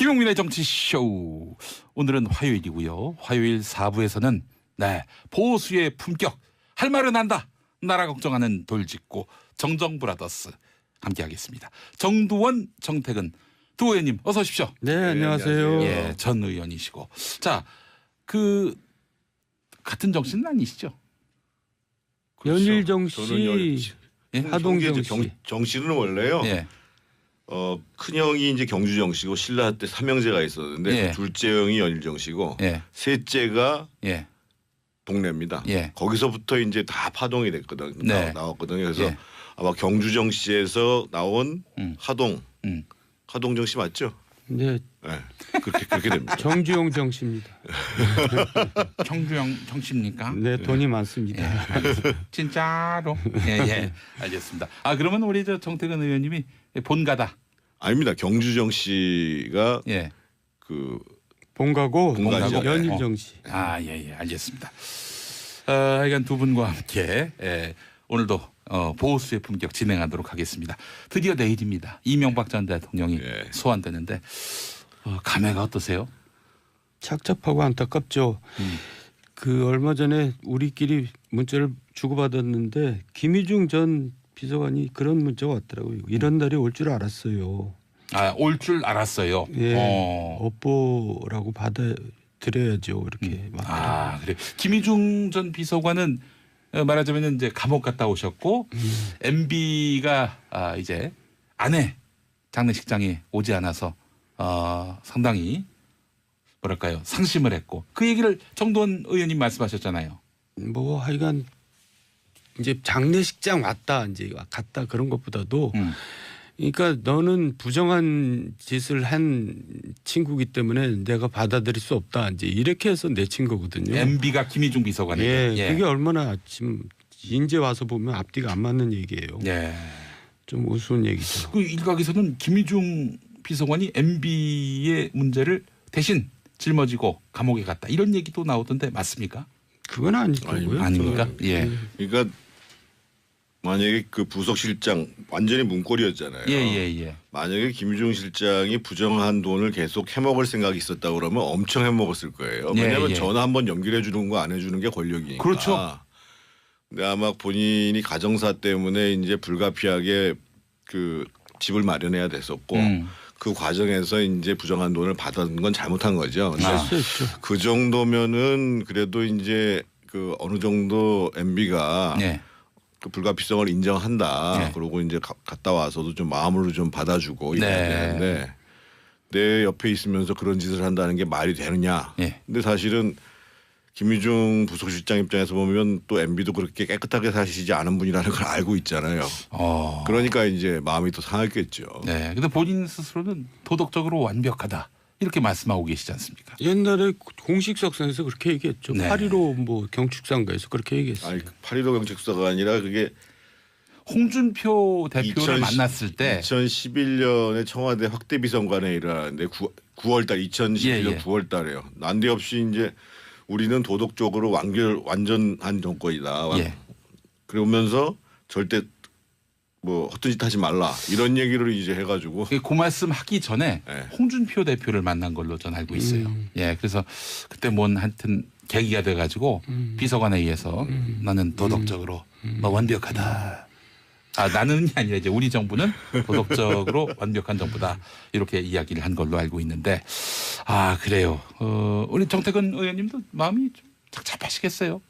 김용민의 정치쇼. 오늘은 화요일이고요. 화요일 4부에서는 보수의 품격 할 말은 한다. 나라 걱정하는 돌직구 정정브라더스 함께하겠습니다. 정두원, 정택은 두 의원님 어서 오십시오. 네, 안녕하세요. 예, 전 의원이시고. 자, 같은 정신은 아니시죠? 연일정 씨, 예? 하동정 씨. 정 씨는 원래요. 예. 큰형이 이제 경주정 씨고 신라 때 삼형제가 있었는데 예. 둘째 형이 연일정 씨고 예. 셋째가 예. 동래입니다. 예. 거기서부터 이제 다 파동이 됐거든. 네. 나왔거든요. 그래서 예. 아마 경주정 씨에서 나온 하동정 씨 맞죠? 네, 네. 그렇게 됩니다. 정주영 정 씨입니다. 청주영 정씨입니까? 네, 돈이 많습니다. 진짜로. 예. 알겠습니다. 그러면 우리 정택은 의원님이 본가다. 아닙니다. 경주정 씨가 예. 본가고 본가죠. 연일정 씨. 예. 알겠습니다. 하여간 두 분과 함께 오늘도 보수의 품격 진행하도록 하겠습니다. 드디어 내일입니다. 이명박 전 대통령이 소환되는데 감회가 어떠세요? 착잡하고 안타깝죠. 얼마 전에 우리끼리 문자를 주고받았는데 김희중 전 비서관이 그런 문자가 왔더라고요. 이런 날이 올 줄 알았어요. 올 줄 알았어요. 예, 업보라고 받아들여야죠. 이렇게. 그래. 김희중 전 비서관은 말하자면 이제 감옥 갔다 오셨고 MB가 이제 아내 장례식장에 오지 않아서 상당히 뭐랄까요 상심을 했고 그 얘기를 정두원 의원님 말씀하셨잖아요. 뭐 하여간 이제 장례식장 왔다 이제 갔다 그런 것보다도 그러니까 너는 부정한 짓을 한 친구기 때문에 내가 받아들일 수 없다 이제 이렇게 해서 내친 거거든요. MB가 김희중 비서관에게. 그게 얼마나 지금 인제 와서 보면 앞뒤가 안 맞는 얘기예요. 좀 우스운 얘기죠. 그 일각에서는 김희중 비서관이 MB의 문제를 대신 짊어지고 감옥에 갔다 이런 얘기도 나오던데 맞습니까? 그건 아니고요. 아닙니까? 예. 그러니까 만약에 그 부속실장 완전히 문고리였잖아요. 예. 만약에 김유중 실장이 부정한 돈을 계속 해먹을 생각이 있었다 그러면 엄청 해먹었을 거예요. 왜냐하면 전화 한번 연결해 주는 거 안 해주는 게 권력이니까. 그렇죠. 근데 아마 본인이 가정사 때문에 이제 불가피하게 그 집을 마련해야 됐었고 그 과정에서 이제 부정한 돈을 받은 건 잘못한 거죠. 그 정도면은 그래도 이제 그 어느 정도 MB가 그 불가피성을 인정한다. 그러고 이제 갔다 와서도 좀 마음으로 좀 받아주고 이래야 되는데 내 옆에 있으면서 그런 짓을 한다는 게 말이 되느냐. 근데 사실은 김유중 부속실장 입장에서 보면 또 MB도 그렇게 깨끗하게 사시지 않은 분이라는 걸 알고 있잖아요. 그러니까 이제 마음이 또 상했겠죠. 네. 근데 본인 스스로는 도덕적으로 완벽하다. 이렇게 말씀하고 계시지 않습니까? 옛날에 공식 석상에서 그렇게 얘기했죠. 8.15 뭐 경축상가에서 그렇게 얘기했어요. 아니 8.15 경축사가 아니라 그게 홍준표 대표를 만났을 때 2011년에 청와대 확대 비서관회의를 하는데 9월달 2011년 9월달에요. 난데없이 이제 우리는 도덕적으로 완전한 정권이다. 그러면서 절대 뭐 헛된 짓 하지 말라 이런 얘기를 이제 해가지고 그 말씀 하기 전에 홍준표 대표를 만난 걸로 전 알고 있어요. 그래서 그때 뭔 하여튼 계기가 돼가지고 비서관에 의해서 나는 도덕적으로 완벽하다. 나는이 아니라 이제 우리 정부는 도덕적으로 완벽한 정부다 이렇게 이야기를 한 걸로 알고 있는데 그래요. 우리 정택은 의원님도 마음이 좀 착잡하시겠어요.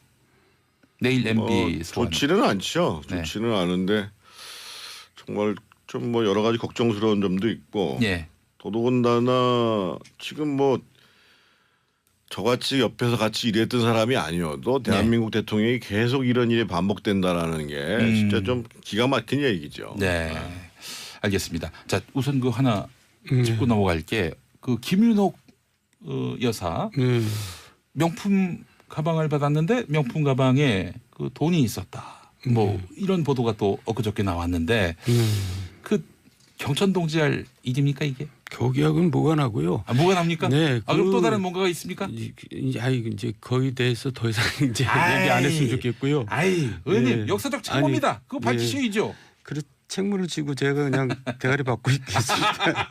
내일 MB 소환. 좋지는 않죠. 좋지는 않은데. 정말 좀 뭐 여러 가지 걱정스러운 점도 있고 더더군다나 지금 뭐 저같이 옆에서 같이 일했던 사람이 아니어도 대한민국 대통령이 계속 이런 일이 반복된다라는 게 진짜 좀 기가 막힌 얘기죠. 알겠습니다. 자 우선 그 하나 짚고 넘어갈게. 그 김윤옥 여사 명품 가방을 받았는데 명품 가방에 그 돈이 있었다. 뭐 이런 보도가 또 엊그저께 나왔는데 그 경천동지할 일입니까 이게? 거기하고는 무관하고요. 뭐가 납니까? 네. 그럼 또 다른 뭔가가 있습니까? 이제 거기에 대해서 더 이상 이제 얘기 안 했으면 좋겠고요. 의원님 역사적 참고입니다. 그거 밝히셔야죠. 책무를 지고 제가 그냥 대가리 받고 있겠습니다.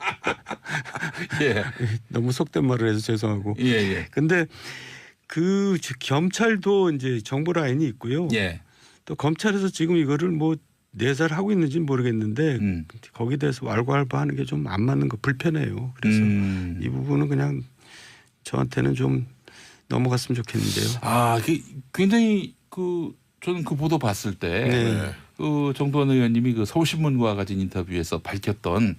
예. 너무 속된 말을 해서 죄송하고. 예, 예. 근데 그 겸찰도 이제 정보 라인이 있고요. 예. 또 검찰에서 지금 이거를 뭐 내사를 하고 있는지는 모르겠는데 거기에 대해서 왈가왈부하는 게 좀 안 맞는 거 불편해요. 그래서 이 부분은 그냥 저한테는 좀 넘어갔으면 좋겠는데요. 아, 굉장히 저는 그 보도 봤을 때 네. 그 정도원 의원님이 그 서울신문과 가진 인터뷰에서 밝혔던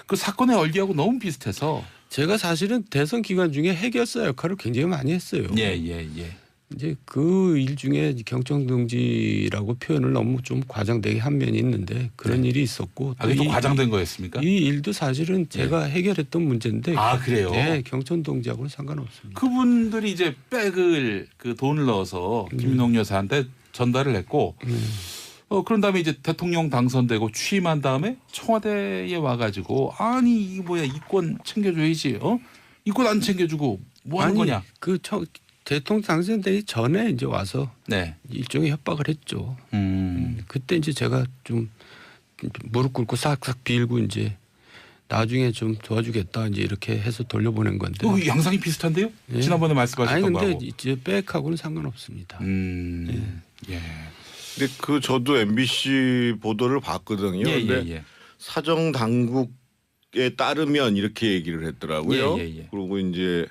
그 사건의 얼기하고 너무 비슷해서 제가 사실은 대선 기간 중에 해결사 역할을 굉장히 많이 했어요. 예, 예, 예. 이제 그 일 중에 경청동지라고 표현을 너무 좀 과장되게 한 면이 있는데 그런 일이 있었고 아, 또 과장된 거였습니까? 이 일도 사실은 제가 해결했던 문제인데 아, 그래요? 네, 경청동지하고는 상관없습니다. 그분들이 이제 백을 그 돈을 넣어서 김인홍 여사한테 전달을 했고 그런 다음에 이제 대통령 당선되고 취임한 다음에 청와대에 와가지고 아니 이게 뭐야 이권 챙겨줘야지 이권 안 챙겨주고 뭐 하는 거냐? 대통령 당선되기 전에 이제 와서 네. 일종의 협박을 했죠. 그때 이제 제가 좀 무릎 꿇고 싹싹 빌고 이제 나중에 좀 도와주겠다 이제 이렇게 해서 돌려보낸 건데. 양상이 비슷한데요? 예. 지난번에 말씀하셨던 아니 거하고. 근데 이제 백하고는 상관없습니다. 예. 근데 저도 MBC 보도를 봤거든요. 예, 근데 예, 예. 사정 당국에 따르면 이렇게 얘기를 했더라고요. 예, 예, 예. 그리고 이제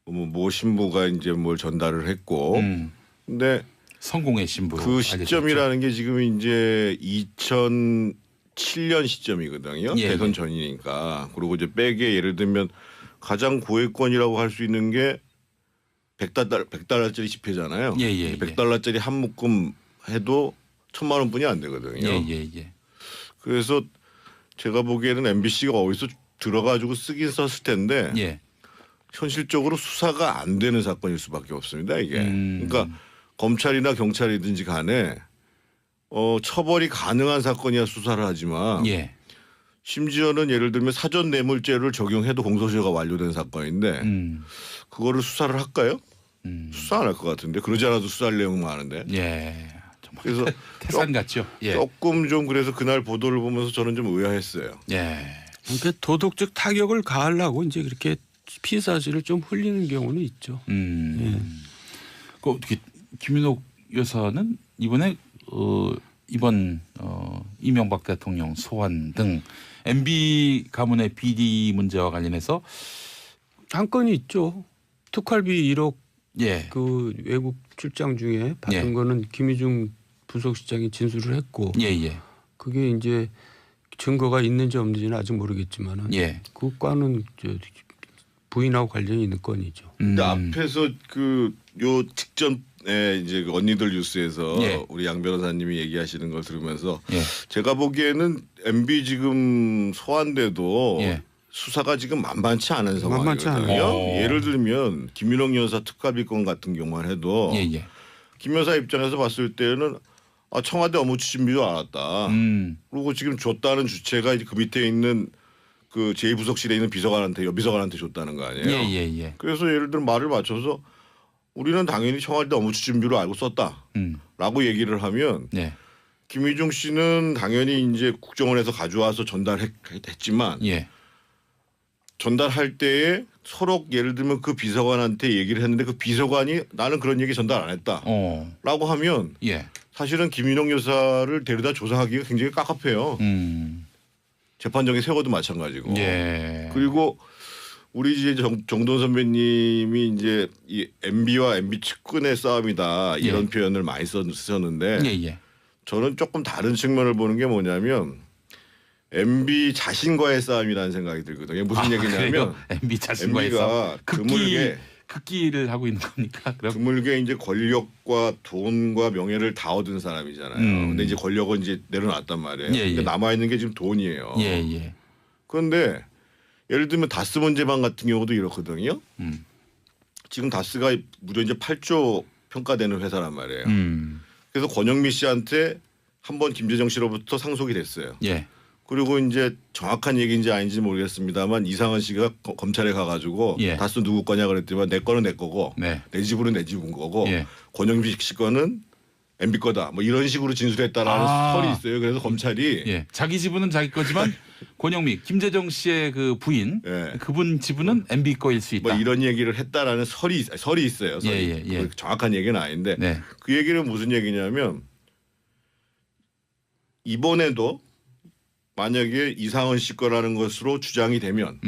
모 신부가 이제 뭘 전달을 했고, 근데 성공의 신부. 그 시점이라는 게 지금 이제 2007년 시점이거든요. 예, 대선 예. 전이니까. 그리고 이제 백에 예를 들면 가장 고액권이라고 할 수 있는 게 $100짜리 지폐잖아요. 예, 예, 예. $100짜리 한 묶음 해도 1,000만 원뿐이 안 되거든요. 예, 예, 예. 그래서 제가 보기에는 MBC가 어디서 들어가지고 쓰긴 썼을 텐데 예. 현실적으로 수사가 안 되는 사건일 수밖에 없습니다. 이게. 그러니까 검찰이나 경찰이든지 간에 처벌이 가능한 사건이야 수사를 하지만 예. 심지어는 예를 들면 사전 뇌물죄를 적용해도 공소시효가 완료된 사건인데 그거를 수사를 할까요? 수사 안 할 것 같은데 그러지 않아도 수사할 내용은 많은데. 예. 정말 그래서 태산 같죠. 예. 조금 좀 그래서 그날 보도를 보면서 저는 좀 의아했어요. 예. 그러니까 도덕적 타격을 가하려고 이제 그렇게 피해 사실을 좀 흘리는 경우는 있죠. 그 어떻게 김윤옥 여사는 이번에 이번 이명박 대통령 소환 등 MB 가문의 비리 문제와 관련해서 한 건이 있죠. 특활비 1억 예. 그 외국 출장 중에 받은 예. 거는 김희중 부속실장이 진술을 했고 예, 예. 그게 이제 증거가 있는지 없는지는 아직 모르겠지만은 예. 그 과는 부인하고 관련이 있는 건이죠. 근데 앞에서 요 직전에 이제 그 언니들 뉴스에서 예. 우리 양 변호사님이 얘기하시는 걸 들으면서 예. 제가 보기에는 MB 지금 소환돼도 예. 수사가 지금 만만치 않은 만만치 상황이거든요. 않아요. 예를 들면 김윤옥 여사 특활비 건 같은 경우만 해도 예, 예. 김 여사 입장에서 봤을 때는 청와대 업무 추진비도 알았다. 그리고 지금 줬다는 주체가 이제 그 밑에 있는 그 제2부속실에 있는 여비서관한테 줬다는 거 아니에요. 예, 예, 예. 그래서 예를 들어 말을 맞춰서 우리는 당연히 청와대 업무 추진비로 알고 썼다라고 얘기를 하면 네. 김희중 씨는 당연히 이제 국정원에서 가져와서 전달했지만 예. 전달할 때에 서로 예를 들면 그 비서관한테 얘기를 했는데 그 비서관이 나는 그런 얘기 전달 안 했다라고 하면 예. 사실은 김윤옥 여사를 데려다 조사하기가 굉장히 깝깝해요. 재판정에 세워도 마찬가지고. 예. 그리고 우리 이제 정돈 선배님이 이제 이 MB와 MB 측근의 싸움이다 이런 예. 표현을 많이 쓰셨는데 예, 예. 저는 조금 다른 측면을 보는 게 뭐냐면 MB 자신과의 싸움이라는 생각이 들거든요. 무슨 얘기냐면 그래요? MB 자신과의 싸움. MB가 극기를 하고 있는 겁니까? 그럼? 드물게 이제 권력과 돈과 명예를 다 얻은 사람이잖아요. 근데 이제 권력은 이제 내려놨단 말이에요. 예, 예. 근데 남아 있는 게 지금 돈이에요. 예, 예. 그런데 예를 들면 다스 문제방 같은 경우도 이렇거든요. 지금 다스가 무려 이제 8조 평가되는 회사란 말이에요. 그래서 권영미 씨한테 한번 김재정 씨로부터 상속이 됐어요. 예. 그리고 이제 정확한 얘기인지 아닌지 모르겠습니다만 이상은 씨가 검찰에 가가지고 예. 다스 누구 거냐 그랬더니 내 거는 내 거고 네. 내 집은 내 집인 거고 예. 권영미 씨 거는 MB 거다. 뭐 이런 식으로 진술했다라는 설이 있어요. 그래서 검찰이 예. 자기 지분은 자기 거지만 권영미, 김재정 씨의 그 부인, 예. 그분 지분은 MB 거일 수 있다. 뭐 이런 얘기를 했다라는 설이 있어요. 설이. 예. 정확한 얘기는 아닌데 네. 그 얘기는 무슨 얘기냐면 이번에도 만약에 이상은 씨 거라는 것으로 주장이 되면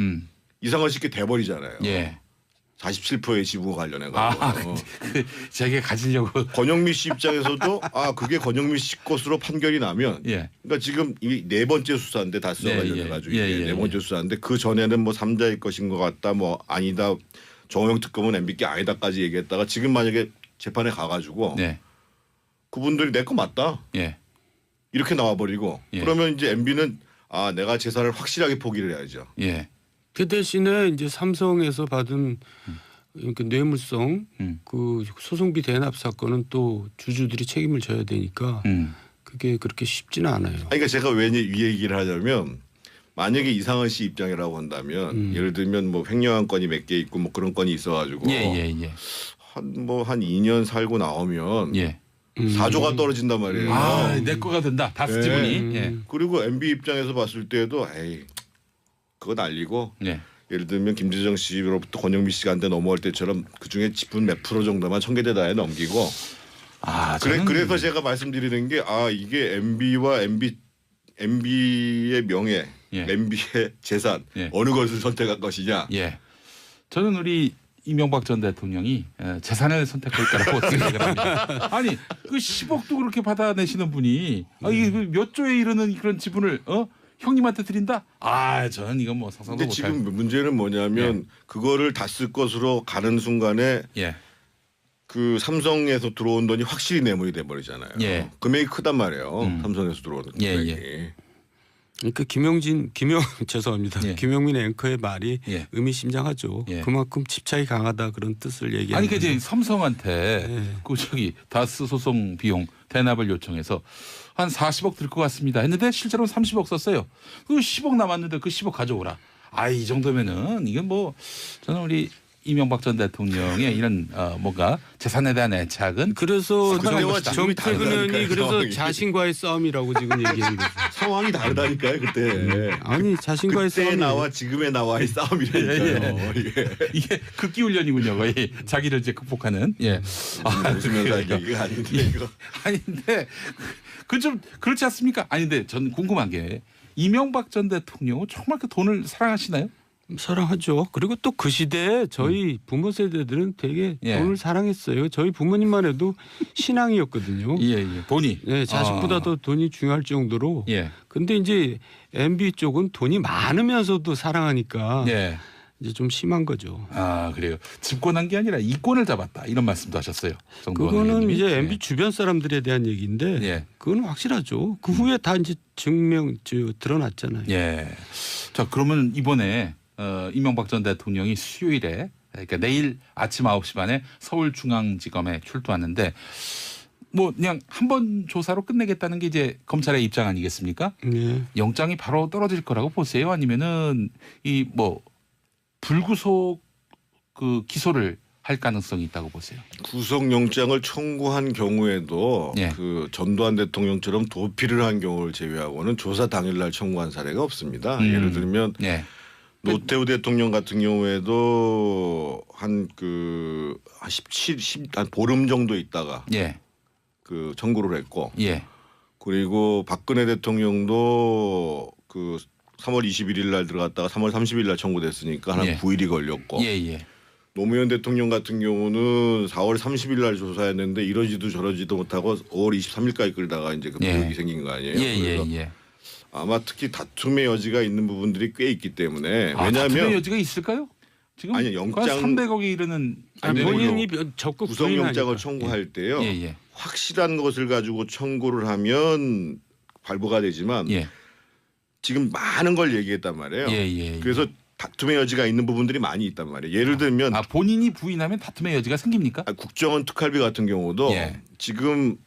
이상은 씨께 돼버리잖아요. 예. 47%의 지분과 관련해 가지고 자기가 가지려고 권영미 씨 입장에서도 그게 권영미 씨 것으로 판결이 나면 예. 그러니까 지금 이 네 번째 수사인데 다스와 관련해 가지고 네 번째 수사인데 그 전에는 뭐 3자의 것인 것 같다 뭐 아니다 정호영 특검은 MB께 아니다까지 얘기했다가 지금 만약에 재판에 가가지고 네. 그분들이 내 거 맞다 예. 이렇게 나와버리고 예. 그러면 이제 MB는 내가 재산을 확실하게 포기를 해야죠. 예. 그 대신에 이제 삼성에서 받은 그 뇌물성 그 소송비 대납 사건은 또 주주들이 책임을 져야 되니까 그게 그렇게 쉽지는 않아요. 그러니까 제가 왜 이 얘기를 하냐면 만약에 이상은 씨 입장이라고 한다면 예를 들면 뭐 횡령한 건이 몇 개 있고 뭐 그런 건이 있어가지고 한 2년 살고 나오면 예. 4조가 떨어진단 말이에요. 내 거가 된다. 다스 지분이. 예. 그리고 MB 입장에서 봤을 때도 그거 날리고 예를 들면 김재정 씨로부터 권영미 씨한테 넘어갈 때처럼 그중에 지분 몇 프로 정도만 청계대다에 넘기고 그래서 제가 말씀드리는 게 이게 MB와 MB의 명예, MB의 재산 어느 것을 선택할 것이냐. 예. 저는 우리 이명박 전 대통령이 재산을 선택할 거라고 생각을 합니다. 아니 그 10억도 그렇게 받아내시는 분이 이게 몇 조에 이르는 그런 지분을 형님한테 드린다? 저는 이건 뭐 상상도 근데 못할. 지금 문제는 뭐냐면 그거를 다 쓸 것으로 가는 순간에 그 삼성에서 들어온 돈이 확실히 뇌물이 돼버리잖아요. 금액이 크단 말이에요. 삼성에서 들어오는 금액이. 그러니까 죄송합니다. 김용민 앵커의 말이 의미심장하죠. 그만큼 집착이 강하다 그런 뜻을 얘기하는. 아니 그러니까 이제 삼성한테 그 다스 소송 비용 대납을 요청해서 한 40억 들 것 같습니다 했는데 실제로는 30억 썼어요. 그 10억 남았는데 그 10억 가져오라. 이 정도면은 이건 뭐 저는 우리 이명박 전 대통령의 이런 뭔가 재산에 대한 애착은 그래서 정태근 의원이 그래서 자신과의 싸움이라고 지금 얘기하는 거죠. 상황이 다르다니까요 그때. 아니 자신과의 그때 싸움이 나와 지금의 나와의 싸움이라니까요. 이게 극기 훈련이군요. 거의 자기를 이제 극복하는. 웃으면서 얘기가 아닌데 이거. 아닌데 그 좀 그렇지 않습니까? 아닌데 저는 궁금한 게 이명박 전 대통령은 정말 그 돈을 사랑하시나요? 사랑하죠. 그리고 또 그 시대에 저희 부모 세대들은 되게 돈을 사랑했어요. 저희 부모님만 해도 신앙이었거든요. 돈이. 자식보다도 돈이 중요할 정도로. 근데 이제 MB 쪽은 돈이 많으면서도 사랑하니까 이제 좀 심한 거죠. 그래요. 집권한 게 아니라 이권을 잡았다 이런 말씀도 하셨어요. 그거는 이제 MB 주변 사람들에 대한 얘기인데 그건 확실하죠. 그 후에 다 이제 드러났잖아요. 자 그러면 이번에 이명박 전 대통령이 수요일에 그러니까 내일 아침 9시 반에 서울중앙지검에 출두하는데 뭐 그냥 한 번 조사로 끝내겠다는 게 이제 검찰의 입장 아니겠습니까? 영장이 바로 떨어질 거라고 보세요? 아니면은 이 뭐 불구속 그 기소를 할 가능성이 있다고 보세요? 구속영장을 청구한 경우에도 그 전두환 대통령처럼 도피를 한 경우를 제외하고는 조사 당일날 청구한 사례가 없습니다. 예를 들면 노태우 대통령 같은 경우에도 한 보름 정도 있다가 그 청구를 했고 그리고 박근혜 대통령도 그 3월 21일 날 들어갔다가 3월 30일 날 청구됐으니까 한 9일이 걸렸고 노무현 대통령 같은 경우는 4월 30일 날 조사했는데 이러지도 저러지도 못하고 5월 23일까지 끌다가 이제 그 비극이 생긴 거 아니에요. 그래서 아마 특히 다툼의 여지가 있는 부분들이 꽤 있기 때문에 왜냐하면 다툼의 여지가 있을까요? 지금 아니 영장 300억이 이르는 본인이 적극 구속영장을 청구할 때요. 확실한 것을 가지고 청구를 하면 발부가 되지만 지금 많은 걸 얘기했단 말이에요. 그래서 다툼의 여지가 있는 부분들이 많이 있단 말이에요. 예를 들면 본인이 부인하면 다툼의 여지가 생깁니까? 국정원 특활비 같은 경우도 지금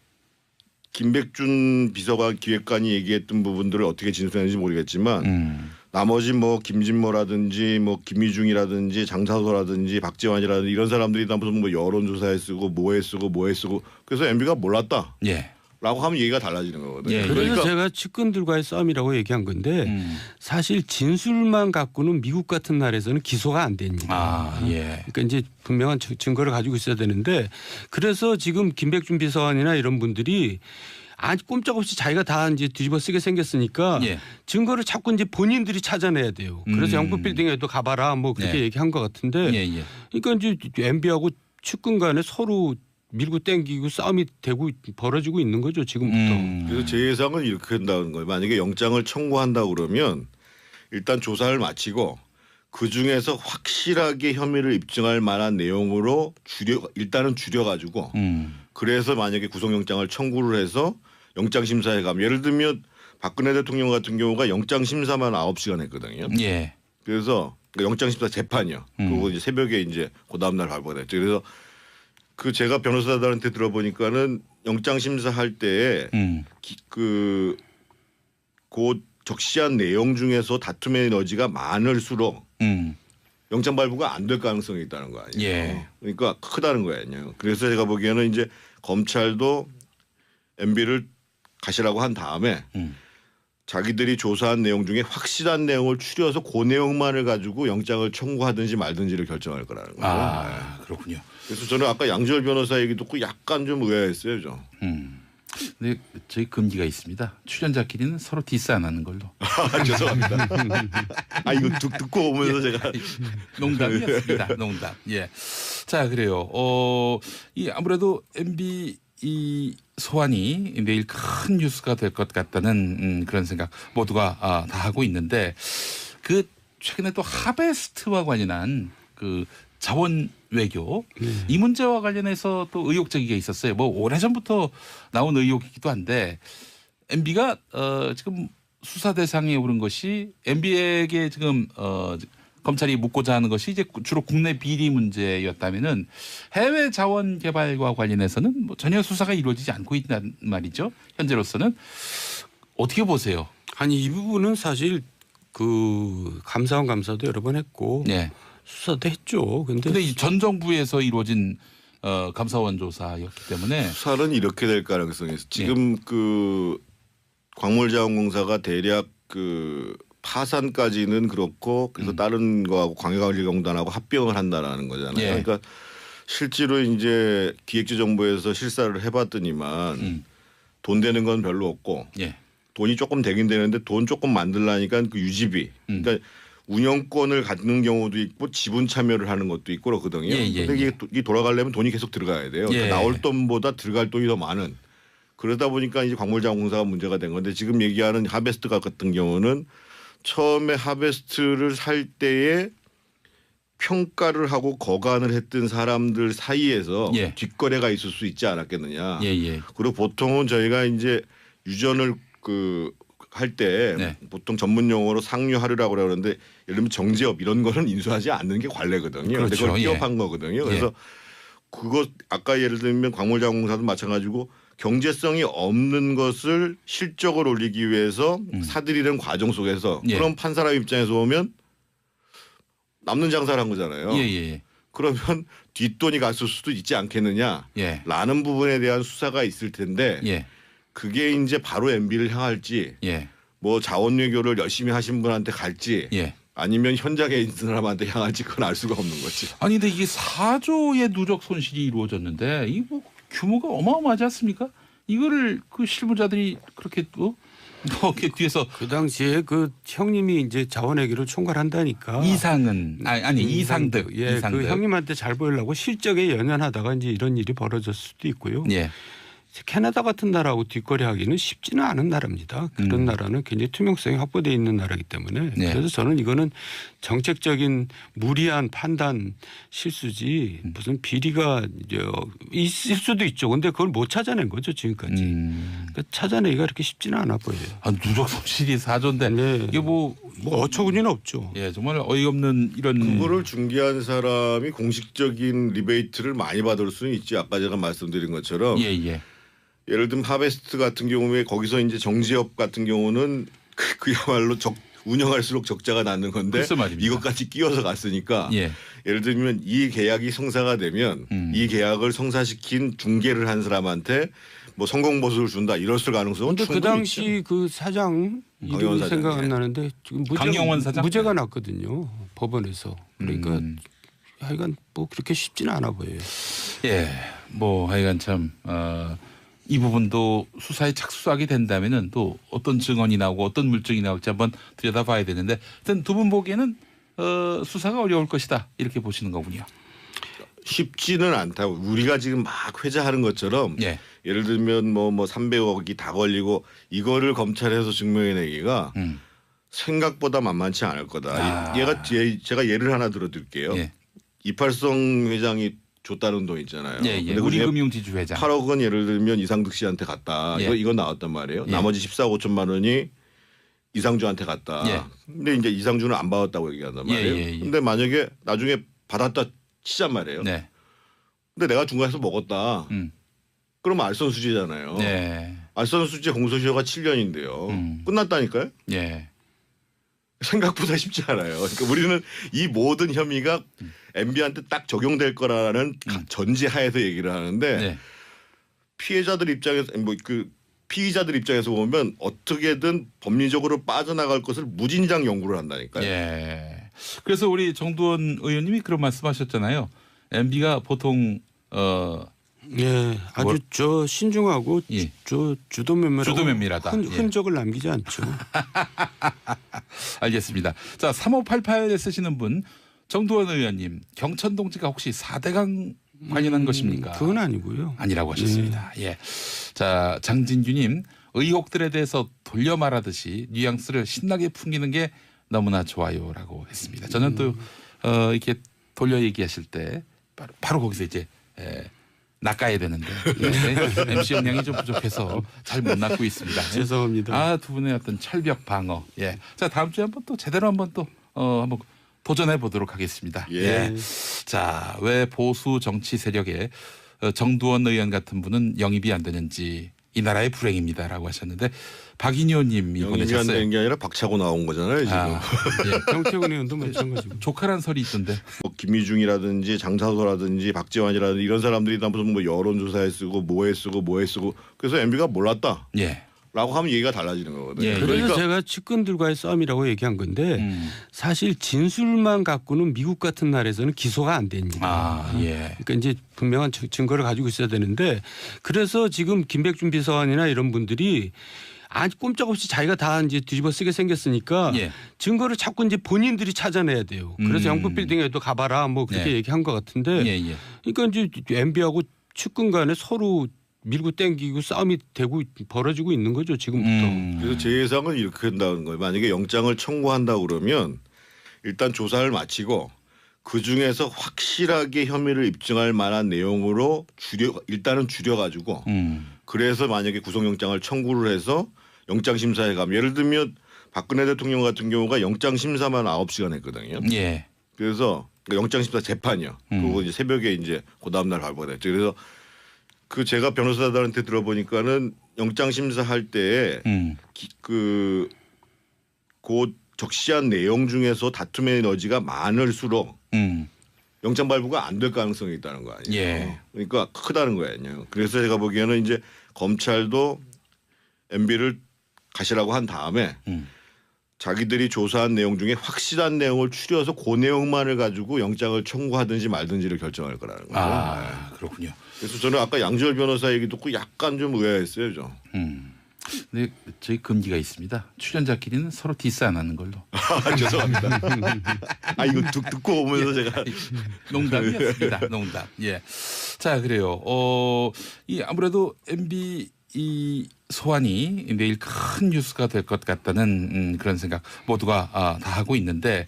김백준 비서관 기획관이 얘기했던 부분들을 어떻게 진술했는지 모르겠지만 나머지 뭐 김진모라든지 뭐 김희중이라든지 장사소라든지 박지원이라든지 이런 사람들이 다 무슨 뭐 여론조사에 쓰고 뭐에 쓰고 그래서 MB가 몰랐다. 예. 라고 하면 얘기가 달라지는 거거든요. 예. 그래서 그러니까 제가 측근들과의 싸움이라고 얘기한 건데 사실 진술만 갖고는 미국 같은 나라에서는 기소가 안 됩니다. 아, 예. 그러니까 이제 분명한 증거를 가지고 있어야 되는데 그래서 지금 김백준 비서관이나 이런 분들이 꼼짝없이 자기가 다 이제 뒤집어 쓰게 생겼으니까 예. 증거를 자꾸 이제 본인들이 찾아내야 돼요. 그래서 영국 빌딩에도 가봐라 뭐 그렇게 네. 얘기한 것 같은데 예, 예. 그러니까 이제 MB하고 측근 간에 서로 밀고 땡기고 싸움이 되고 벌어지고 있는 거죠 지금부터. 그래서 제 예상은 이렇게 한다는 거예요. 만약에 영장을 청구한다 그러면 일단 조사를 마치고 그 중에서 확실하게 혐의를 입증할 만한 내용으로 일단은 줄여가지고 그래서 만약에 구속영장을 청구를 해서 영장심사에 가면 예를 들면 박근혜 대통령 같은 경우가 영장심사만 9시간 했거든요. 예. 그래서 영장심사 재판이요. 그리고 이제 새벽에 이제 그 다음날 발부가 됐죠. 그래서 그 제가 변호사들한테 들어보니까는 영장심사 할 때에 그 적시한 내용 중에서 다툼의 에너지가 많을수록 영장 발부가 안 될 가능성이 있다는 거 아니에요. 예. 그러니까 크다는 거 아니에요. 그래서 제가 보기에는 이제 검찰도 MB를 가시라고 한 다음에 자기들이 조사한 내용 중에 확실한 내용을 추려서 그 내용만을 가지고 영장을 청구하든지 말든지를 결정할 거라는 거예요. 아, 그렇군요. 그래서 저는 아까 양지열 변호사 얘기 듣고 약간 좀 의아했어요. 좀. 근데 저희 금기가 있습니다. 출연자끼리는 서로 디스 안 하는 걸로. 죄송합니다. 아 이거 듣고 오면서 제가 농담이었습니다. 농담. 예. 자 그래요. 이 아무래도 MB 이 소환이 내일 큰 뉴스가 될 것 같다는 그런 생각 모두가 다 하고 있는데 그 최근에 또 하베스트와 관련한 그 자원 외교 이 문제와 관련해서 또 의혹 제기가 있었어요. 뭐 오래전부터 나온 의혹이기도 한데 MB가 지금 수사 대상에 오른 것이 MB에게 지금 검찰이 묻고자 하는 것이 이제 주로 국내 비리 문제였다면은 해외 자원 개발과 관련해서는 뭐 전혀 수사가 이루어지지 않고 있단 말이죠. 현재로서는 어떻게 보세요? 아니 이 부분은 사실 그 감사원 감사도 여러 번 했고 네. 수사도 했죠. 근데 이 전 정부에서 이루어진 감사원 조사였기 때문에 수사는 이렇게 될 가능성이 있어. 지금 그 광물자원공사가 대략 그 파산까지는 그렇고 그래서 다른 거하고 광해관리공단하고 합병을 한다라는 거잖아요. 예. 그러니까 실제로 이제 기획재정부에서 실사를 해봤더니만 돈 되는 건 별로 없고 예. 돈이 조금 되긴 되는데 돈 조금 만들라니까 그 유지비 그러니까 운영권을 갖는 경우도 있고 지분 참여를 하는 것도 있고 그러거든요. 그런데 이게 돌아가려면 돈이 계속 들어가야 돼요. 그러니까 나올 돈보다 들어갈 돈이 더 많은. 그러다 보니까 이제 광물자원공사가 문제가 된 건데 지금 얘기하는 하베스트 같은 경우는 처음에 하베스트를 살 때에 평가를 하고 거간을 했던 사람들 사이에서 뒷거래가 있을 수 있지 않았겠느냐. 그리고 보통은 저희가 이제 유전을 할 때 보통 전문 용어로 상류하류라고 그러는데 예를 들면 정제업 이런 거는 인수하지 않는 게 관례거든요. 그런데 그렇죠. 그걸 기업한 거거든요. 그래서 그거 아까 예를 들면 광물자원공사도 마찬가지고 경제성이 없는 것을 실적을 올리기 위해서 사들이는 과정 속에서 그럼 판 사람 입장에서 보면 남는 장사를 한 거잖아요. 그러면 뒷돈이 갔을 수도 있지 않겠느냐 라는 부분에 대한 수사가 있을 텐데 그게 이제 바로 MB를 향할지 뭐 자원외교를 열심히 하신 분한테 갈지 아니면 현장에 있는 사람한테 향할지 그건 알 수가 없는 거지. 아니 근데 이게 4조의 누적 손실이 이루어졌는데 이 뭐 규모가 어마어마하지 않습니까? 이거를 그 실무자들이 그렇게 또 이렇게 뒤에서 그 당시에 그 형님이 이제 자원외교를 총괄한다니까. 이상은 아니 이상득 그 형님한테 잘 보이려고 실적에 연연하다가 이제 이런 일이 벌어졌을 수도 있고요. 캐나다 같은 나라하고 뒷거래하기는 쉽지는 않은 나라입니다. 그런 나라는 굉장히 투명성이 확보되어 있는 나라이기 때문에 그래서 저는 이거는 정책적인 무리한 판단 실수지 무슨 비리가 있을 수도 있죠. 그런데 그걸 못 찾아낸 거죠 지금까지. 그러니까 찾아내기가 그렇게 쉽지는 않아 보여요. 누적 손실이 4조인데 이게 뭐 어처구니는 없죠. 정말 어이없는 이런. 그거를 중개한 사람이 공식적인 리베이트를 많이 받을 수는 있지. 아까 제가 말씀드린 것처럼. 예를 들면 하베스트 같은 경우에 거기서 이제 정지업 같은 경우는 그야말로 운영할수록 적자가 나는 건데 글쎄 말입니다. 이것까지 끼워서 갔으니까 예. 예를 들면 이 계약이 성사가 되면 이 계약을 성사시킨 중개를 한 사람한테 뭐 성공 보수를 준다 이랬을 가능성은 근데 그 충분히 당시 있죠. 그 사장 강영원 이름이 사장, 생각 안 예. 나는데 지금 강영원 사장? 무죄가 났거든요. 법원에서. 그러니까 하여간 뭐 그렇게 쉽지는 않아 보여요. 예, 뭐 하여간 참 이 부분도 수사에 착수하게 된다면은 또 어떤 증언이 나오고 어떤 물증이 나올지 한번 들여다봐야 되는데, 하여튼 두 분 보기에는 수사가 어려울 것이다 이렇게 보시는 거군요. 쉽지는 않다고 우리가 지금 막 회자하는 것처럼 예. 예를 들면 뭐 300억이 다 걸리고 이거를 검찰에서 증명해내기가 생각보다 만만치 않을 거다. 제가 예를 하나 들어드릴게요. 예. 이팔성 회장이 줬다는 돈 있잖아요. 예, 예. 근데 그중에 우리금융지주 회장. 8억 원 예를 들면 이상득 씨한테 갔다. 예. 이거 나왔단 말이에요. 예. 나머지 14억 5천만 원이 이상주한테 갔다. 예. 근데 이제 이상주는 안 받았다고 얘기한단 말이에요. 예, 예, 예. 근데 만약에 나중에 받았다 치잔 말이에요. 네. 근데 내가 중간에서 먹었다. 그러면 알선수재잖아요. 네. 알선수재 공소시효가 7년인데요. 끝났다니까요. 예. 생각보다 쉽지 않아요. 그러니까 우리는 이 모든 혐의가 MB한테 딱 적용될 거라는 전제하에서 얘기를 하는데 네. 피해자들 입장에서 피의자들 입장에서 보면 어떻게든 법리적으로 빠져나갈 것을 무진장 연구를 한다니까요. 예. 그래서 우리 정두원 의원님이 그런 말씀하셨잖아요. MB가 보통 예, 아주 저 신중하고 예. 저 주도면밀하고 주도면밀하다. 흔적을 남기지 않죠. 알겠습니다. 자, 3588 쓰시는 분 정두원 의원님, 경천동지가 혹시 4대강 관련한 것입니까? 그건 아니고요. 아니라고 하셨습니다. 예. 자, 장진규님, 의혹들에 대해서 돌려 말하듯이 뉘앙스를 신나게 풍기는 게 너무나 좋아요라고 했습니다. 저는 또 이렇게 돌려 얘기하실 때 바로 거기서 이제 낚아야 되는데 MC 역량이 좀 부족해서 잘 못 낚고 있습니다. 죄송합니다. 아, 두 분의 어떤 철벽 방어. 예. 자, 다음 주에 한번 또 제대로 한번 또 한번 도전해 보도록 하겠습니다. 예. 자, 왜 보수 정치 세력에 정두원 의원 같은 분은 영입이 안 되는지 이 나라의 불행입니다라고 하셨는데 박인효님이 영입이 안 보내셨어요. 되는 게 아니라 박차고 나온 거잖아요. 지금. 예. 정태근 의원도 마찬가지고. 조카란 설이 있던데. 뭐 김희중이라든지 장사소라든지 박지원이라든지 이런 사람들이 다 무슨 뭐 여론조사에 쓰고 뭐에 쓰고 그래서 MB가 몰랐다. 예. 라고 하면 얘기가 달라지는 거거든요. 예. 그래서 그러니까 제가 측근들과의 싸움이라고 얘기한 건데 사실 진술만 갖고는 미국 같은 나라에서는 기소가 안 됩니다. 아, 예. 그러니까 이제 분명한 증거를 가지고 있어야 되는데 그래서 지금 김백준 비서관이나 이런 분들이 아주 꼼짝없이 자기가 다 이제 뒤집어 쓰게 생겼으니까 예. 증거를 자꾸 이제 본인들이 찾아내야 돼요. 그래서 영국 빌딩에도 가봐라 뭐 그렇게 네. 얘기한 것 같은데 예, 예. 그러니까 이제 MB하고 측근 간에 서로 밀고 땡기고 싸움이 되고 벌어지고 있는 거죠 지금부터. 그래서 제 예상은 이렇게 한다는 거예요. 만약에 영장을 청구한다 그러면 일단 조사를 마치고 그 중에서 확실하게 혐의를 입증할 만한 내용으로 일단은 줄여가지고 그래서 만약에 구속영장을 청구를 해서 영장심사에 가면 예를 들면 박근혜 대통령 같은 경우가 영장심사만 9시간 했거든요. 예. 그래서 영장심사 재판이요. 그리고 이제 새벽에 이제 그 다음날 발부가 됐죠. 그래서 그 제가 변호사들한테 들어보니까는 영장심사 할 때에 그 적시한 내용 중에서 다툼의 여지가 많을수록 영장 발부가 안 될 가능성이 있다는 거 아니에요. 예. 그러니까 크다는 거예요. 그래서 제가 보기에는 이제 검찰도 MB를 가시라고 한 다음에 자기들이 조사한 내용 중에 확실한 내용을 추려서 그 내용만을 가지고 영장을 청구하든지 말든지를 결정할 거라는 거예요. 아, 그렇군요. 그래서 저는 아까 양지열 변호사 얘기 듣고 약간 좀 의아했어요. 좀. 근데 저희 금기가 있습니다. 출연자끼리는 서로 디스 안 하는 걸로. 죄송합니다. 이거 듣고 오면서 제가 농담이었습니다. 농담. 예. 자, 그래요. 이 아무래도 MB 이 소환이 내일 큰 뉴스가 될 것 같다는 그런 생각 모두가 다 하고 있는데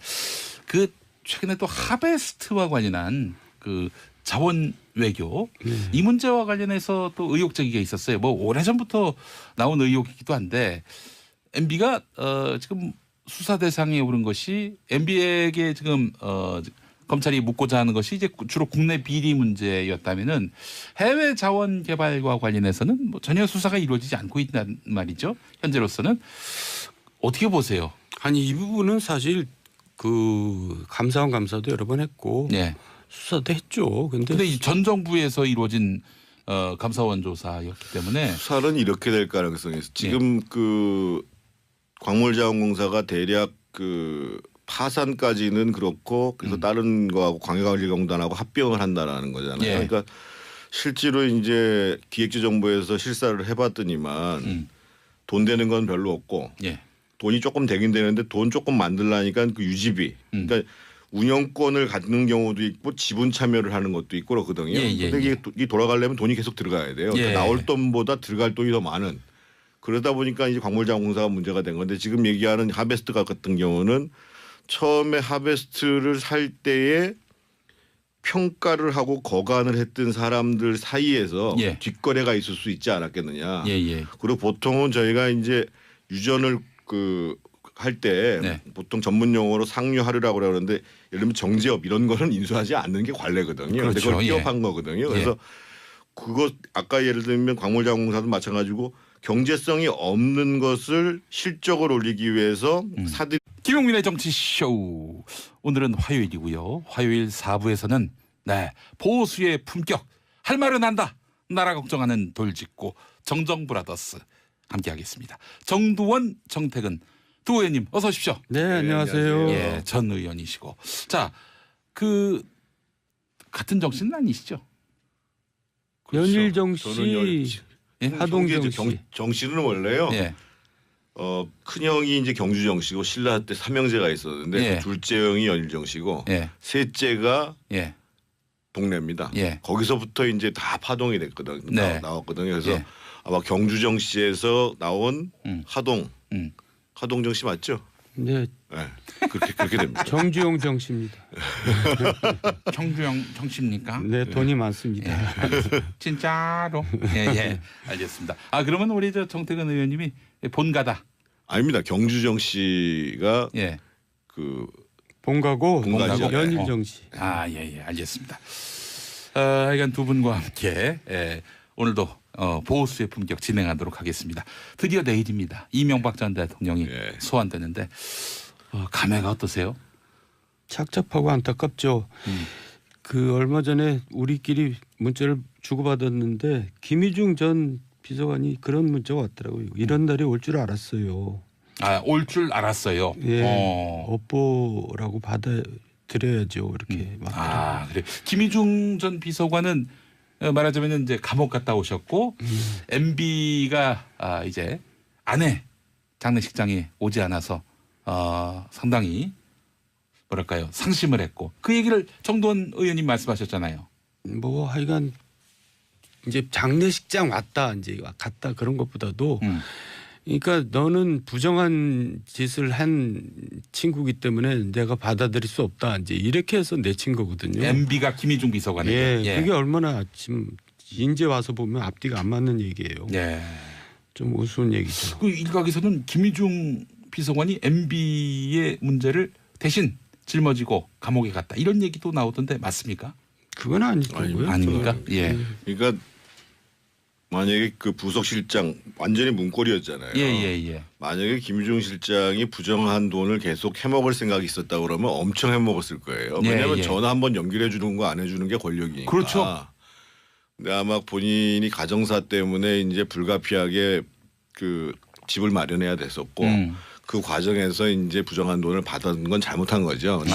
그 최근에 또 하베스트와 관련한 그 자원 외교 이 문제와 관련해서 또 의혹 제기가 있었어요. 뭐 오래전부터 나온 의혹이기도 한데 MB가 지금 수사 대상에 오른 것이 MB에게 지금 검찰이 묻고자 하는 것이 이제 주로 국내 비리 문제였다면은 해외 자원 개발과 관련해서는 뭐 전혀 수사가 이루어지지 않고 있단 말이죠. 현재로서는 어떻게 보세요? 아니 이 부분은 사실 그 감사원 감사도 여러 번 했고 예. 수사도 했죠. 근데 이 전 정부에서 이루어진 감사원 조사였기 때문에 수사는 이렇게 될 가능성이 있어. 지금 그 광물자원공사가 대략 그 파산까지는 그렇고 그래서 다른 거하고 광해관리공단하고 합병을 한다라는 거잖아요. 예. 그러니까 실제로 이제 기획재정부에서 실사를 해봤더니만 돈 되는 건 별로 없고 예. 돈이 조금 되긴 되는데 돈 조금 만들라니까 그 유지비 그러니까 운영권을 갖는 경우도 있고 지분 참여를 하는 것도 있고 그렇거든요. 예, 예, 근데 예. 이게 돌아가려면 돈이 계속 들어가야 돼요. 예. 그러니까 나올 돈보다 들어갈 돈이 더 많은. 그러다 보니까 이제 광물자원공사가 문제가 된 건데 지금 얘기하는 하베스트 같은 경우는 처음에 하베스트를 살 때에 평가를 하고 거간을 했던 사람들 사이에서 예. 뒷거래가 있을 수 있지 않았겠느냐. 예, 예. 그리고 보통은 저희가 이제 유전을 그 할 때 네. 보통 전문 용어로 상류하류라고 그러는데 예를 들면 정제업 이런 거는 인수하지 않는 게 관례거든요. 그렇죠. 근데 그걸 예. 기업한 거거든요. 그래서 그거 아까 예를 들면 광물자원공사도 마찬가지고 경제성이 없는 것을 실적을 올리기 위해서 사들 김용민의 정치쇼. 오늘은 화요일이고요. 화요일 4부에서는 네, 보수의 품격 할 말은 한다. 나라 걱정하는 돌직구 정정브라더스 함께하겠습니다. 정두원, 정택은 두 의원님 어서 오십시오. 네, 안녕하세요. 예, 전 의원이시고. 자, 그 같은 정신은 아니시죠? 연일정 저는 씨, 예? 하동정 씨. 정 씨는 원래요. 예. 큰 형이 이제 경주정 씨고 신라 때 삼형제가 있었는데 예. 둘째 형이 연일정 씨고 예. 셋째가 예. 동래입니다. 예. 거기서부터 이제 다 파동이 됐거든요. 네. 나왔거든요. 그래서 예. 아마 경주정 씨에서 나온 하동정 씨 맞죠? 네, 네. 그렇게 됩니다. 정주영 정 씨입니다. 청주영 정씨입니까? 네, 돈이 많습니다. 진짜로? 예, 예. 알겠습니다. 아, 그러면 우리 저 정택은 의원님이 본가다. 아닙니다. 경주정 씨가 예. 그 본가고 본가죠. 연일정 씨. 아, 예, 예. 알겠습니다. 하여간 두 분과 함께 오늘도 보수의 품격 진행하도록 하겠습니다. 드디어 내일입니다. 이명박 전 대통령이 예. 소환되는데 감회가 어떠세요? 착잡하고 안타깝죠. 그 얼마 전에 우리끼리 문자를 주고받았는데 김희중 전 비서관이 그런 문자가 왔더라고요. 이런 날이 올 줄 알았어요. 아, 올 줄 알았어요. 예, 업보라고 받아들여야죠. 이렇게 막. 아, 그래. 김희중 전 비서관은 말하자면 이제 감옥 갔다 오셨고 MB가 이제 아내 장례식장에 오지 않아서 상당히 뭐랄까요 상심을 했고 그 얘기를 정두원 의원님 말씀하셨잖아요. 뭐 하여간 이제 장례식장 왔다 이제 갔다 그런 것보다도 그러니까 너는 부정한 짓을 한 친구기 때문에 내가 받아들일 수 없다 이제 이렇게 해서 내친 거거든요. MB가 김희중 비서관에게. 예, 그게 얼마나 지금 인제 와서 보면 앞뒤가 안 맞는 얘기예요. 예. 좀 우스운 얘기죠. 그 일각에서는 김희중 비서관이 MB의 문제를 대신 짊어지고 감옥에 갔다 이런 얘기도 나오던데 맞습니까? 그건 아니고요. 아닙니까? 예. 그러니까 만약에 그 부속실장 완전히 문고리였잖아요. 예. 만약에 김유중 실장이 부정한 돈을 계속 해먹을 생각이 있었다 그러면 엄청 해먹었을 거예요. 왜냐하면 예. 전화 한번 연결해 주는 거 안 해주는 게 권력이니까. 그렇죠. 근데 아마 본인이 가정사 때문에 이제 불가피하게 그 집을 마련해야 됐었고 그 과정에서 이제 부정한 돈을 받은 건 잘못한 거죠. 근데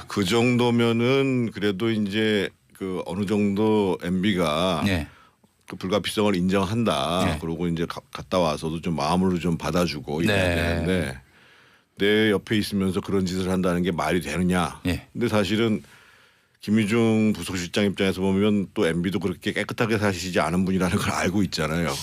그 정도면은 그래도 이제 그 어느 정도 MB가 그 불가피성을 인정한다. 그리고 이제 갔다 와서도 좀 마음으로 좀 받아주고 이래야 되는데 내 옆에 있으면서 그런 짓을 한다는 게 말이 되느냐. 근데 사실은 김유중 부속실장 입장에서 보면 또 MB도 그렇게 깨끗하게 사시지 않은 분이라는 걸 알고 있잖아요.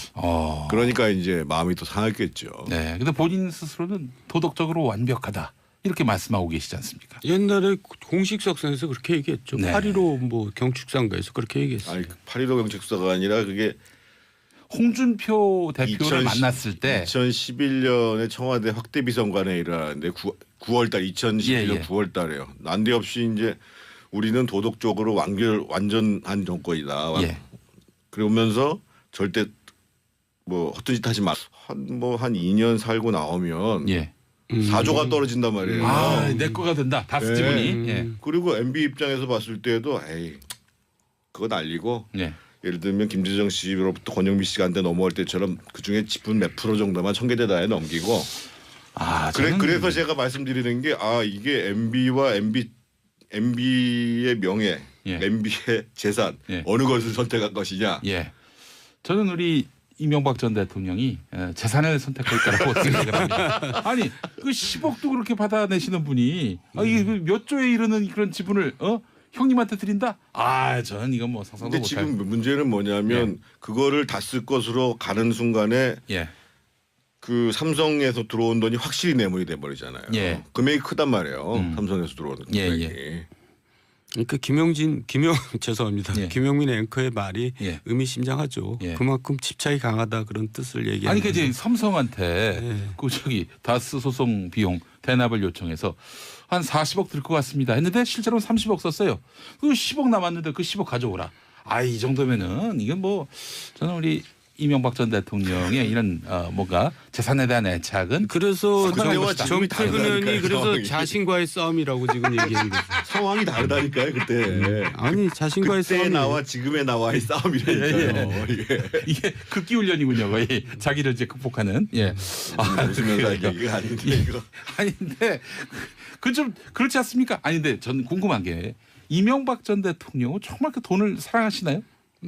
그러니까 이제 마음이 또 상했겠죠. 네. 근데 본인 스스로는 도덕적으로 완벽하다. 이렇게 말씀하고 계시지 않습니까? 옛날에 공식 석상에서 그렇게 얘기했죠. 네. 8.15 뭐 경축상가에서 그렇게 얘기했어요. 아니 8.15 경책사가 아니라 그게 홍준표 대표를 만났을 때 2011년에 청와대 확대 비선관회의를 하는데 9월달 2011년 9월달에요. 난데없이 이제 우리는 도덕적으로 완전한 정권이다. 그러면서 절대 뭐 헛된 짓 하지 마. 한 2년 살고 나오면 4조가 떨어진단 말이에요. 아, 내 거가 된다. 다스 지분이. 예. 그리고 MB 입장에서 봤을 때도 에이 그거 날리고 예. 예를 들면 김재정 씨로부터 권영미 씨가 한테 넘어갈 때처럼 그중에 지분 몇 프로 정도만 청계대다에 넘기고 아, 저는 그래서 제가 말씀드리는 게 이게 MB와 MB의 명예, 예. MB의 재산 예. 어느 것을 선택할 것이냐. 예. 저는 우리 이명박 전 대통령이 재산을 선택할 거라고 생각을 합니다. 아니 그 10억도 그렇게 받아내시는 분이 이게 몇 조에 이르는 그런 지분을 형님한테 드린다? 아 저는 이건 뭐 상상도 근데 못할. 지금 문제는 뭐냐면 그거를 다 쓸 것으로 가는 순간에 예. 그 삼성에서 들어온 돈이 확실히 내물이 돼버리잖아요. 예. 금액이 크단 말이에요. 삼성에서 들어오는 예, 금액이. 그러니까 죄송합니다. 예. 김용민 앵커의 말이 예. 의미심장하죠. 예. 그만큼 집착이 강하다 그런 뜻을 얘기하는. 아니 그 이제 삼성한테 예. 그 저기 다스 소송 비용 대납을 요청해서 한 40억 들 것 같습니다 했는데 실제로는 30억 썼어요. 그 10억 남았는데 그 10억 가져오라. 이 정도면은 이건 뭐 저는 우리 이명박 전 대통령의 이런 뭔가 재산에 대한 애착은 그래서 상당한 것이다. 정태근 의원이 다르다니까요, 그래서 상황이. 자신과의 싸움이라고 지금 얘기하는 거죠. 상황이 다르다니까요 그때. 아니 자신과의 그때 싸움이 나와 지금의 나와의 싸움이라니까요. 이게 극기 훈련이군요. 거의 자기를 이제 극복하는. 예. 웃으면서 할 얘기가 아닌데 이거. 아닌데 그 좀 그렇지 않습니까? 아닌데 전 궁금한 게 이명박 전 대통령은 정말 그 돈을 사랑하시나요?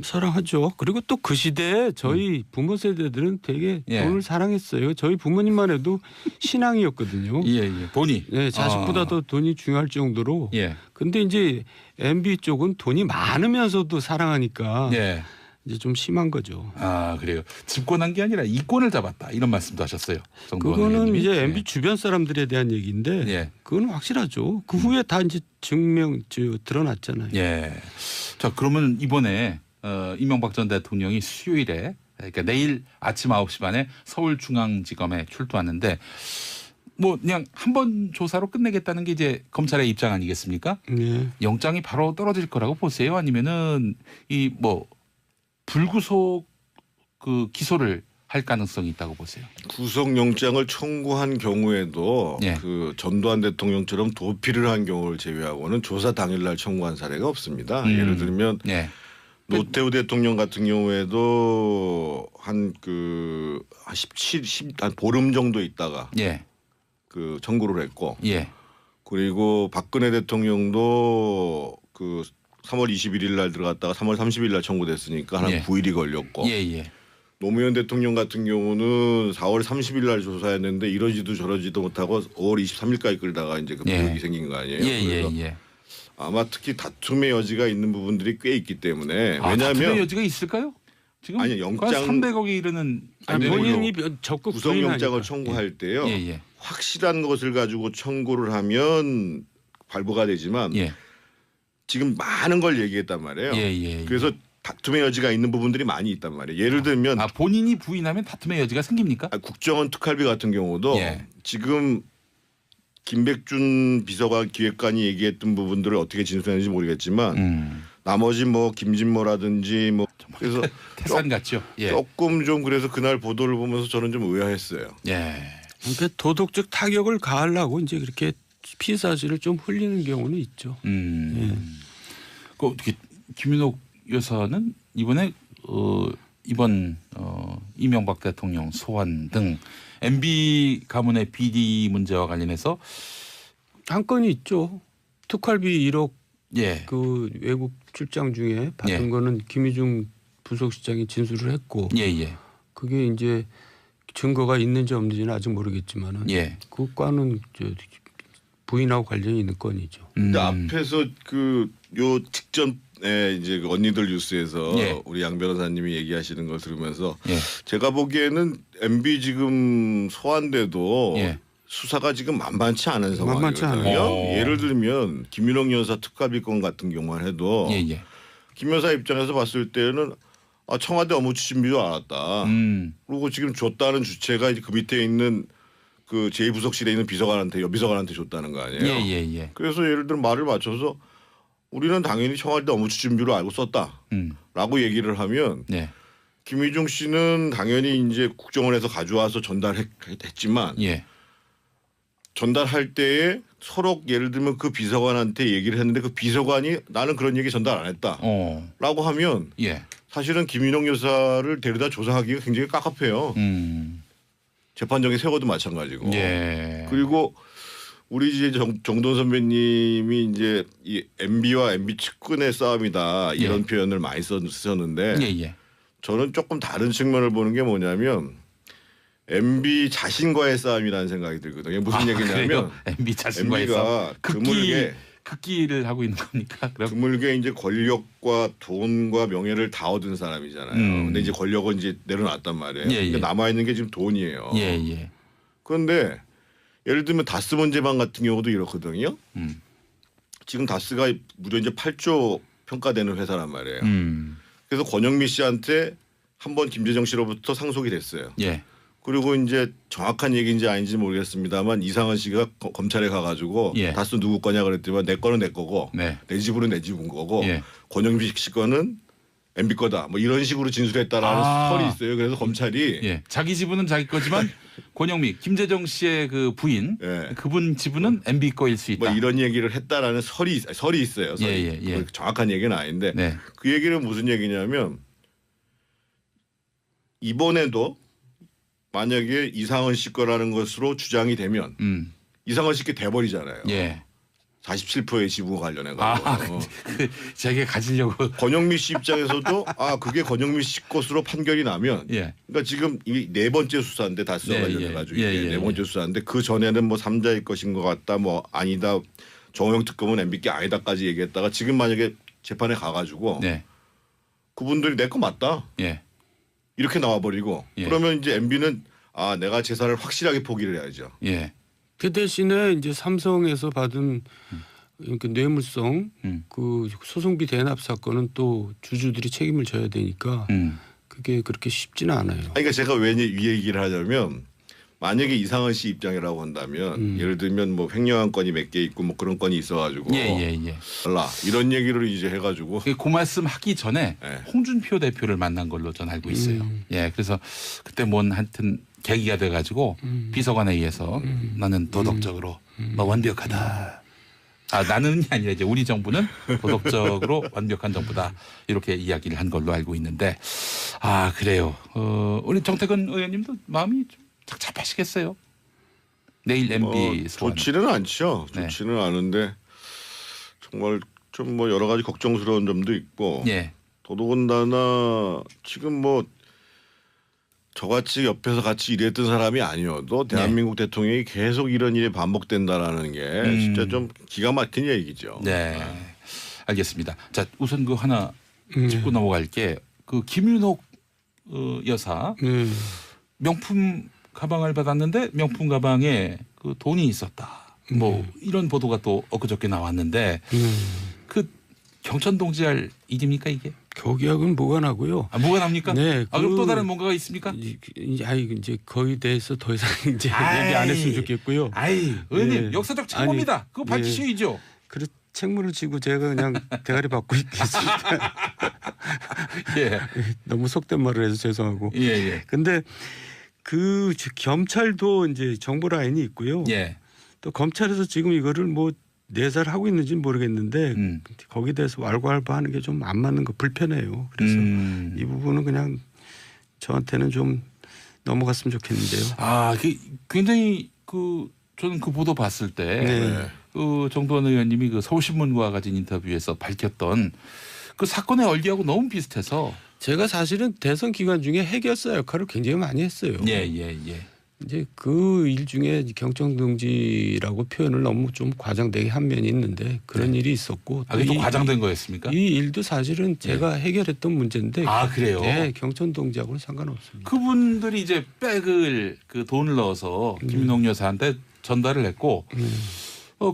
사랑하죠. 그리고 또 그 시대에 저희 부모 세대들은 되게 예. 돈을 사랑했어요. 저희 부모님만 해도 신앙이었거든요. 예. 돈이. 네, 자식보다 더 돈이 중요할 정도로. 예. 근데 이제 MB 쪽은 돈이 많으면서도 사랑하니까 예. 이제 좀 심한 거죠. 그래요. 집권한 게 아니라 이권을 잡았다 이런 말씀도 하셨어요. 정도원 그거는 의원님이. 이제 MB 주변 사람들에 대한 얘기인데 예. 그건 확실하죠. 그 후에 다 이제 드러났잖아요. 예. 자 그러면 이번에 이명박 전 대통령이 수요일에 그러니까 내일 아침 9시 반에 서울중앙지검에 출두하는데 뭐 그냥 한 번 조사로 끝내겠다는 게 이제 검찰의 입장 아니겠습니까? 네. 영장이 바로 떨어질 거라고 보세요? 아니면은 이 뭐 불구속 그 기소를 할 가능성이 있다고 보세요? 구속영장을 청구한 경우에도 예. 그 전두환 대통령처럼 도피를 한 경우를 제외하고는 조사 당일날 청구한 사례가 없습니다. 예를 들면 예. 노태우 대통령 같은 경우에도 한 17, 한 보름 정도 있다가 예. 그 청구를 했고 예. 그리고 박근혜 대통령도 그 3월 21일 날 들어갔다가 3월 30일 날 청구됐으니까 한 예. 9일이 걸렸고 예. 노무현 대통령 같은 경우는 4월 30일 날 조사했는데 이러지도 저러지도 못하고 5월 23일까지 끌다가 이제 그 비극이 예. 생긴 거 아니에요. 예. 그래서 아마 특히 다툼의 여지가 있는 부분들이 꽤 있기 때문에 다툼의 왜냐하면 여지가 있을까요? 지금 아니, 영장- 300억이 이르는 아니, 본인이 적극 구속영장을 부인하니까. 청구할 때요. 예. 확실한 것을 가지고 청구를 하면 발부가 되지만 예. 지금 많은 걸 얘기했단 말이에요. 예. 그래서 다툼의 여지가 있는 부분들이 많이 있단 말이에요. 예를 들면 본인이 부인하면 다툼의 여지가 생깁니까? 국정원 특활비 같은 경우도 예. 지금 김백준 비서관 기획관이 얘기했던 부분들을 어떻게 진술했는지 모르겠지만 나머지 뭐 김진모라든지 뭐 그래서 태산 같죠. 예. 조금 좀 그래서 그날 보도를 보면서 저는 좀 의아했어요. 예. 그러니까 도덕적 타격을 가하려고 이제 그렇게 피사지를 좀 흘리는 경우는 있죠. 그 어떻게 김윤옥 여사는 이번에 이번 이명박 대통령 소환 등 MB 가문의 비리 문제와 관련해서 한 건이 있죠. 특활비 1억 예. 그 외국 출장 중에 받은 예. 거는 김희중 부속시장이 진술을 했고 예. 그게 이제 증거가 있는지 없는지는 아직 모르겠지만은 예. 그과는 부인하고 관련이 있는 건이죠. 근데 앞에서 그 요 직전에 이제 그 언니들 뉴스에서 예. 우리 양 변호사님이 얘기하시는 걸 들으면서 예. 제가 보기에는 MB 지금 소환돼도 예. 수사가 지금 만만치 않은 만만치 상황이거든요. 않아요. 예를 들면 김윤옥 여사 특활비 건 같은 경우만 해도 예. 김 여사 입장에서 봤을 때는 청와대 업무 추진비도 알았다. 그리고 지금 줬다는 주체가 그 밑에 있는 그 제2부속실에 있는 비서관한테 여비서관한테 줬다는 거 아니에요. 예. 그래서 예를 들어 말을 맞춰서 우리는 당연히 청와대 업무 추진비로 알고 썼다라고 얘기를 하면 네. 김희중 씨는 당연히 이제 국정원에서 가져와서 전달했지만 예. 전달할 때에 서로 예를 들면 그 비서관한테 얘기를 했는데 그 비서관이 나는 그런 얘기 전달 안 했다라고 하면 예. 사실은 김윤옥 여사를 데려다 조사하기가 굉장히 깝깝해요. 재판정에 세워도 마찬가지고. 예. 그리고 우리 이제 정돈 선배님이 이제 이 MB와 MB 측근의 싸움이다 이런 예. 표현을 많이 쓰셨는데 예. 저는 조금 다른 측면을 보는 게 뭐냐면 MB 자신과의 싸움이라는 생각이 들거든요. 무슨 얘기냐면 MB 자신과의 MB가 싸움. 극기를 하고 있는 겁니까? 그럼? 드물게 이제 권력과 돈과 명예를 다 얻은 사람이잖아요. 근데 이제 권력은 이제 내려놨단 말이에요. 그러니까 남아 있는 게 지금 돈이에요. 예. 그런데 예를 들면 다스 문제방 같은 경우도 이렇거든요. 지금 다스가 무려 이제 8조 평가되는 회사란 말이에요. 그래서 권영미 씨한테 한번 김재정 씨로부터 상속이 됐어요. 예. 그리고 이제 정확한 얘기인지 아닌지 모르겠습니다만 이상은 씨가 검찰에 가가지고 예. 다스 누구 거냐 그랬더니 내 거는 내 거고 네. 내 집으로는 내 집인 거고 예. 권영미 씨 거는 MB 거다. 뭐 이런 식으로 진술했다라는 설이 있어요. 그래서 검찰이 예. 자기 지분은 자기 거지만 권영미, 김재정 씨의 그 부인, 예. 그분 지분은 MB 거일 수 있다. 뭐 이런 얘기를 했다라는 설이 있어요. 설이. 예. 정확한 얘기는 아닌데 네. 그 얘기는 무슨 얘기냐면 이번에도 만약에 이상은 씨 거라는 것으로 주장이 되면 이상은 씨께 돼버리잖아요. 예. 47%의 지분 관련해 가지고. 자기가 가지려고. 권영미 씨 입장에서도 그게 권영미 씨 것으로 판결이 나면 예. 그러니까 지금 이 네 번째 수사인데 다스와 관련해 가지고 네 번째 수사인데 그 전에는 뭐 3자의 것인 것 같다 뭐 아니다 정호영 특검은 MB께 아니다까지 얘기했다가 지금 만약에 재판에 가가지고 네. 그분들이 내 거 맞다 예. 이렇게 나와버리고 예. 그러면 이제 MB는 내가 재산을 확실하게 포기를 해야죠. 예. 그 대신에 이제 삼성에서 받은 그 뇌물성 그 소송비 대납 사건은 또 주주들이 책임을 져야 되니까 그게 그렇게 쉽지는 않아요. 그러니까 제가 왜 이 얘기를 하냐면 만약에 이상은 씨 입장이라고 한다면 예를 들면 뭐 횡령한 건이 몇 개 있고 뭐 그런 건이 있어가지고 달라 이런 얘기를 이제 해가지고 그 말씀 하기 전에 홍준표 대표를 만난 걸로 전 알고 있어요. 예, 그래서 그때 뭔 하여튼 계기가 돼가지고 비서관에 의해서 나는 도덕적으로 완벽하다. 나는이 아니라 이제 우리 정부는 도덕적으로 완벽한 정부다 이렇게 이야기를 한 걸로 알고 있는데 그래요. 우리 정태근 의원님도 마음이 좀 착잡하시겠어요. 내일 MB 소환. 좋지는 않죠. 좋지는 않은데 정말 좀 뭐 여러 가지 걱정스러운 점도 있고 더더군다나 지금 뭐 저같이 옆에서 같이 일했던 사람이 아니어도 대한민국 대통령이 계속 이런 일이 반복된다라는 게 진짜 좀 기가 막힌 얘기죠. 네, 알겠습니다. 자, 우선 그 하나 짚고 넘어갈게. 그 김윤옥 여사 명품 가방을 받았는데 명품 가방에 그 돈이 있었다. 뭐 이런 보도가 또 엊그저께 나왔는데 그 경천동지할 일입니까 이게? 거기하고는 무관하고요. 뭐가 납니까? 네. 그럼 또 다른 뭔가가 있습니까? 이제 거기에 대해서 더 이상 이제 얘기 안 했으면 좋겠고요. 의원님 역사적 책무입니다. 그거 밝히셔야죠. 그래 책무를 지고 제가 그냥 대가리 받고 있겠습니다. 예. 너무 속된 말을 해서 죄송하고. 예. 근데 그 검찰도 이제 정보 라인이 있고요. 예. 또 검찰에서 지금 이거를 뭐 내사를 하고 있는지는 모르겠는데 거기에 대해서 왈가왈부하는 게 좀 안 맞는 거 불편해요. 그래서 이 부분은 그냥 저한테는 좀 넘어갔으면 좋겠는데요. 굉장히 저는 그 보도 봤을 때 그 정도원 의원님이 그 서울신문과 가진 인터뷰에서 밝혔던 그 사건의 얼기하고 너무 비슷해서 제가 사실은 대선 기간 중에 해결사 역할을 굉장히 많이 했어요. 예. 이제 그 일 중에 경청동지라고 표현을 너무 좀 과장되게 한 면이 있는데 그런 일이 있었고 또 과장된 거였습니까? 이 일도 사실은 제가 해결했던 문제인데 그래요? 네, 경천동지하고는 상관없습니다. 그분들이 이제 백을 그 돈을 넣어서 김윤옥 여사한테 전달을 했고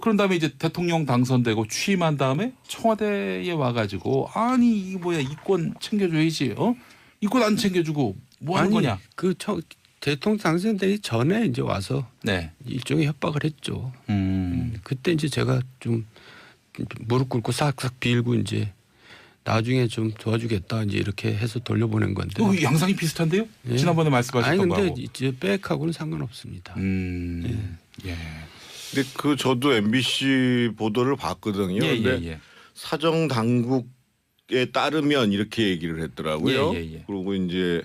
그런 다음에 이제 대통령 당선되고 취임한 다음에 청와대에 와가지고 이게 뭐야 이권 챙겨줘야지 이권 안 챙겨주고 뭐 하는 거냐? 대통령 당선되기 전에 이제 와서 일종의 협박을 했죠. 그때 이제 제가 좀 무릎 꿇고 싹싹 빌고 이제 나중에 좀 도와주겠다 이제 이렇게 해서 돌려보낸 건데. 양상이 비슷한데요? 지난번에 말씀하셨던 거하고. 근데 이제 백하고는 상관없습니다. 예. 근데 그 저도 MBC 보도를 봤거든요. 예, 근데 예, 예. 사정 당국에 따르면 이렇게 얘기를 했더라고요. 예, 예, 예. 그리고 이제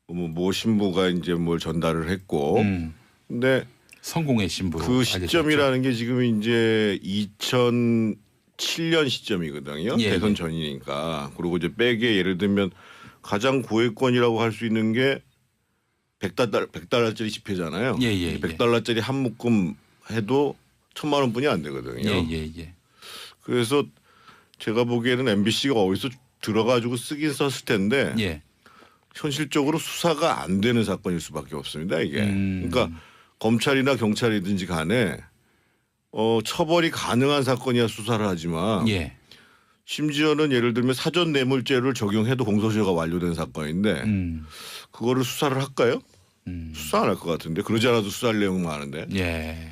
모 신부가 이제 뭘 전달을 했고, 근데 성공의 신부로 그 알려졌죠. 시점이라는 게 지금 이제 2007년 시점이거든요. 예, 대선 예. 전이니까. 그리고 이제 백에 예를 들면 가장 고액권이라고 할 수 있는 게 $100짜리 지폐잖아요. 예, 예, 예. $100짜리 한 묶음 해도 1,000만 원뿐이 안 되거든요. 예, 예, 예. 그래서 제가 보기에는 MBC가 어디서 들어가지고 쓰긴 썼을 텐데 예. 현실적으로 수사가 안 되는 사건일 수밖에 없습니다. 이게. 그러니까 검찰이나 경찰이든지 간에 처벌이 가능한 사건이야 수사를 하지만 예. 심지어는 예를 들면 사전 뇌물죄를 적용해도 공소시효가 완료된 사건인데 그거를 수사를 할까요? 수사 안 할 것 같은데 그러지 않아도 수사할 내용은 많은데. 예.